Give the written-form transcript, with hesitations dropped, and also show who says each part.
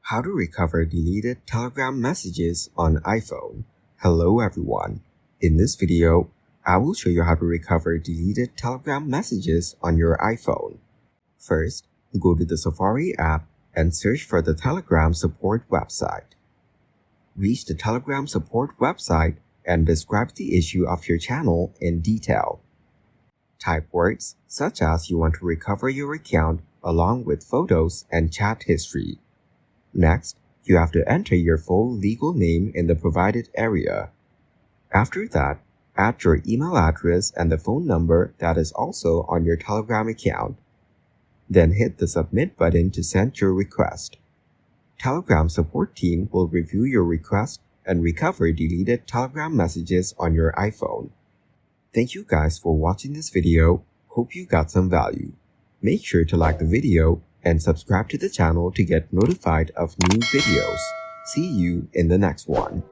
Speaker 1: How to recover deleted Telegram messages on iPhone. Hello everyone. In this video, I will show you how to recover deleted Telegram messages on your iPhone. First, go to the Safari app and search for the Telegram support website. Reach the Telegram support website and describe the issue of your channel in detail. Type words such as you want to recover your account along with photos and chat history. Next, you have to enter your full legal name in the provided area. After that, add your email address and the phone number that is also on your Telegram account. Then hit the submit button to send your request. Telegram support team will review your request and recover deleted Telegram messages on your iPhone. Thank you guys for watching this video. Hope you got some value. Make sure to like the video and subscribe to the channel to get notified of new videos. See you in the next one.